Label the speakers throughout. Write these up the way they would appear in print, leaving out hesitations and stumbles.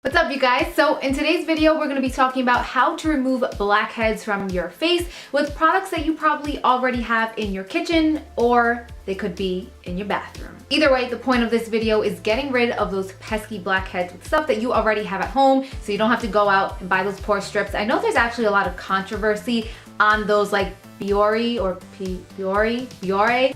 Speaker 1: What's up, you guys? So in today's video, we're going to be talking about how to remove blackheads from your face with products that you probably already have in your kitchen, or they could be in your bathroom. Either way, the point of this video is getting rid of those pesky blackheads with stuff that you already have at home, so you don't have to go out and buy those pore strips. I know there's actually a lot of controversy on those like Biore.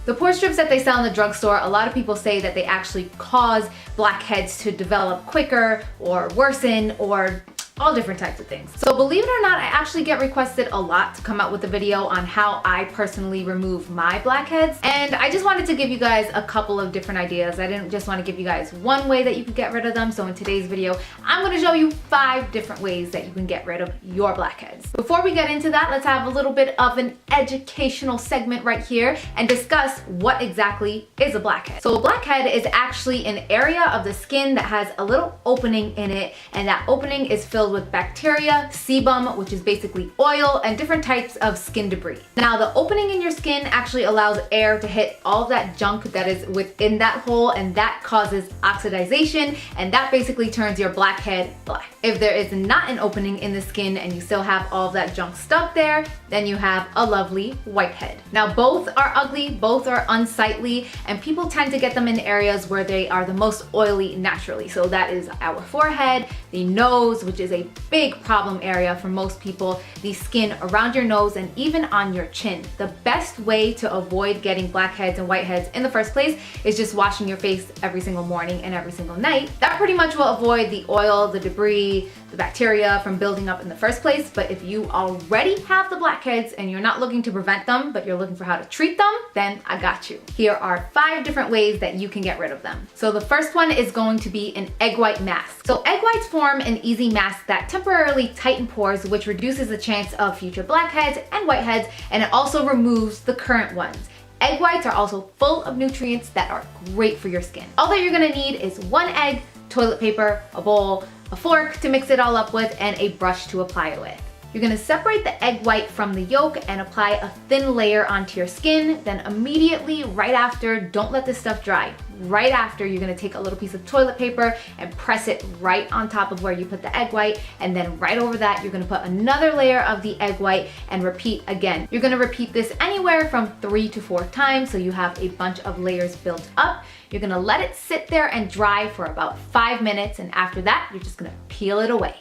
Speaker 1: The pore strips that they sell in the drugstore, a lot of people say that they actually cause blackheads to develop quicker or worsen or all different types of things. So believe it or not, I actually get requested a lot to come out with a video on how I personally remove my blackheads. And I just wanted to give you guys a couple of different ideas. I didn't just want to give you guys one way that you could get rid of them. So in today's video, I'm going to show you 5 different ways that you can get rid of your blackheads. Before we get into that, let's have a little bit of an educational segment right here and discuss what exactly is a blackhead. So a blackhead is actually an area of the skin that has a little opening in it, and that opening is filled with bacteria, sebum, which is basically oil, and different types of skin debris. Now, the opening in your skin actually allows air to hit all of that junk that is within that hole, and that causes oxidization, and that basically turns your blackhead black. If there is not an opening in the skin and you still have all of that junk stuck there, then you have a lovely whitehead. Now, both are ugly, both are unsightly, and people tend to get them in areas where they are the most oily naturally. So that is our forehead, the nose, which is a big problem area for most people, the skin around your nose, and even on your chin. The best way to avoid getting blackheads and whiteheads in the first place is just washing your face every single morning and every single night. That pretty much will avoid the oil, the debris, the bacteria from building up in the first place. But if you already have the blackheads and you're not looking to prevent them, but you're looking for how to treat them, then I got you. Here are 5 different ways that you can get rid of them. So the first one is going to be an egg white mask. So egg whites form an easy mask that temporarily tighten pores, which reduces the chance of future blackheads and whiteheads, and it also removes the current ones. Egg whites are also full of nutrients that are great for your skin. All that you're gonna need is 1 egg, toilet paper, a bowl, a fork to mix it all up with, and a brush to apply it with. You're gonna separate the egg white from the yolk and apply a thin layer onto your skin. Then immediately, right after, don't let this stuff dry. Right after, you're gonna take a little piece of toilet paper and press it right on top of where you put the egg white. And then right over that, you're gonna put another layer of the egg white and repeat again. You're gonna repeat this anywhere from 3 to 4 times, so you have a bunch of layers built up. You're gonna let it sit there and dry for about 5 minutes, and after that, you're just gonna peel it away.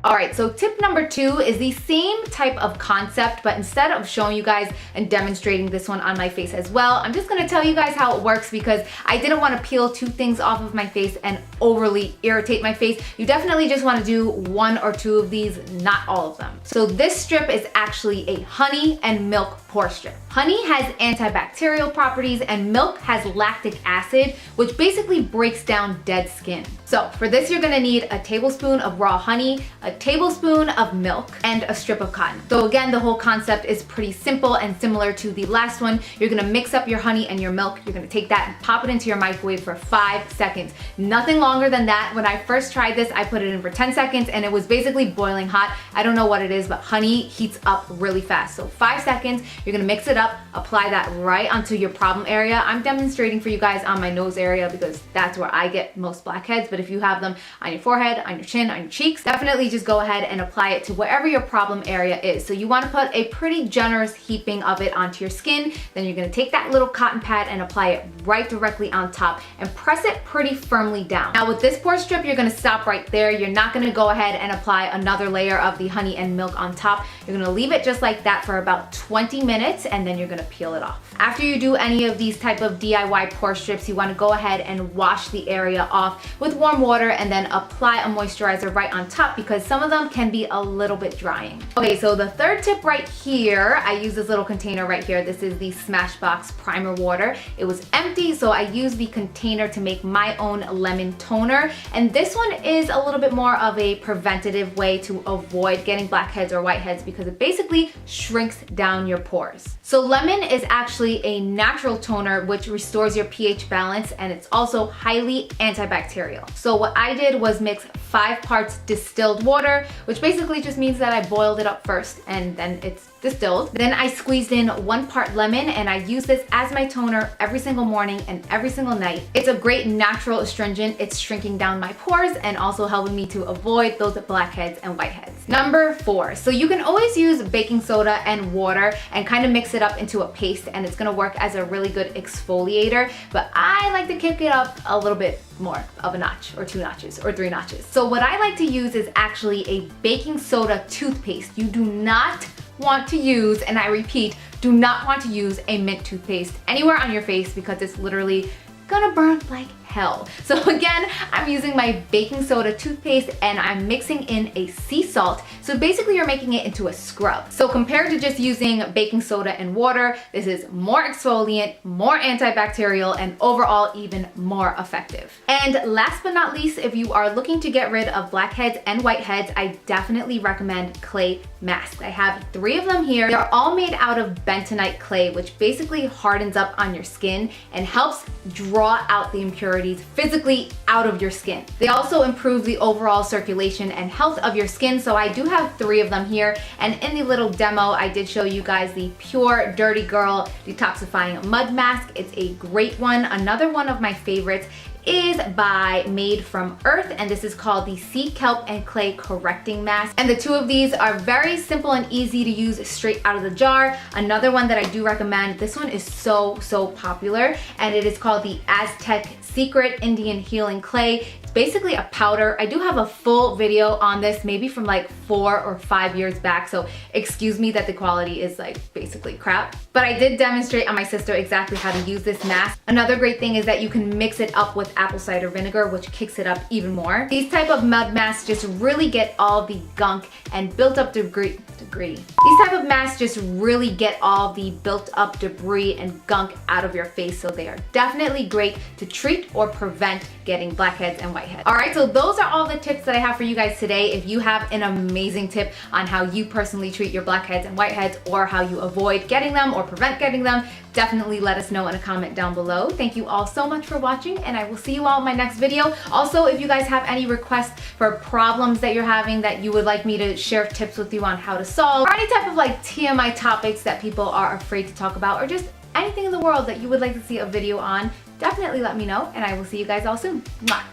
Speaker 1: All right, so tip number 2 is the same type of concept, but instead of showing you guys and demonstrating this one on my face as well, I'm just gonna tell you guys how it works because I didn't wanna peel 2 things off of my face and overly irritate my face. You definitely just wanna do 1 or 2 of these, not all of them. So this strip is actually a honey and milk pore strip. Honey has antibacterial properties and milk has lactic acid, which basically breaks down dead skin. So for this, you're gonna need a tablespoon of raw honey, a tablespoon of milk, and a strip of cotton. So again, the whole concept is pretty simple and similar to the last one. You're gonna mix up your honey and your milk. You're gonna take that and pop it into your microwave for 5 seconds. Nothing longer than that. When I first tried this, I put it in for 10 seconds and it was basically boiling hot. I don't know what it is, but honey heats up really fast. So 5 seconds, you're gonna mix it up, apply that right onto your problem area. I'm demonstrating for you guys on my nose area because that's where I get most blackheads, but if you have them on your forehead, on your chin, on your cheeks, definitely just go ahead and apply it to wherever your problem area is. So you want to put a pretty generous heaping of it onto your skin. Then you're going to take that little cotton pad and apply it right directly on top and press it pretty firmly down. Now with this pore strip, you're going to stop right there. You're not going to go ahead and apply another layer of the honey and milk on top. You're going to leave it just like that for about 20 minutes and then you're going to peel it off. After you do any of these type of DIY pore strips, you want to go ahead and wash the area off with warm water and then apply a moisturizer right on top because some of them can be a little bit drying. Okay, so the third tip right here, I use this little container right here. This is the Smashbox Primer Water. It was empty, so I used the container to make my own lemon toner. And this one is a little bit more of a preventative way to avoid getting blackheads or whiteheads because it basically shrinks down your pores. So lemon is actually a natural toner which restores your pH balance, and it's also highly antibacterial. So what I did was mix 5 parts distilled water water, which basically just means that I boiled it up first and then it's distilled. Then I squeezed in 1 part lemon, and I use this as my toner every single morning and every single night. It's a great natural astringent. It's shrinking down my pores and also helping me to avoid those blackheads and whiteheads. Number 4, so you can always use baking soda and water and kind of mix it up into a paste, and it's gonna work as a really good exfoliator, but I like to kick it up a little bit more of a notch, or 2 notches, or 3 notches. So what I like to use is actually a baking soda toothpaste. You do not want to use, and I repeat, do not want to use a mint toothpaste anywhere on your face because it's literally gonna burn like hell. So again, I'm using my baking soda toothpaste and I'm mixing in a sea salt. So basically you're making it into a scrub. So compared to just using baking soda and water, this is more exfoliant, more antibacterial, and overall even more effective. And last but not least, if you are looking to get rid of blackheads and whiteheads, I definitely recommend clay masks. I have 3 of them here. They're all made out of bentonite clay, which basically hardens up on your skin and helps draw out the impurities physically out of your skin. They also improve the overall circulation and health of your skin, so I do have 3 of them here, and in the little demo I did show you guys the Pure Dirty Girl Detoxifying Mud Mask. It's a great one. Another one of my favorites is by Made from Earth, and this is called the Sea Kelp and Clay Correcting Mask. And the 2 of these are very simple and easy to use straight out of the jar. Another one that I do recommend, this one is so popular, and it is called the Aztec Secret Indian Healing Clay. It's basically a powder. I do have a full video on this, maybe from like 4 or 5 years back, so excuse me that the quality is like basically crap. But I did demonstrate on my sister exactly how to use this mask. Another great thing is that you can mix it up with apple cider vinegar, which kicks it up even more. These type of mud masks just really get all the gunk and built up debris. These type of masks just really get all the built up debris and gunk out of your face, so they are definitely great to treat or prevent getting blackheads and whiteheads. All right, so those are all the tips that I have for you guys today. If you have an amazing tip on how you personally treat your blackheads and whiteheads, or how you avoid getting them or prevent getting them, definitely let us know in a comment down below. Thank you all so much for watching, and I will see you all in my next video. Also, if you guys have any requests for problems that you're having that you would like me to share tips with you on how to solve, or any type of like TMI topics that people are afraid to talk about, or just anything in the world that you would like to see a video on, definitely let me know, and I will see you guys all soon. Mwah.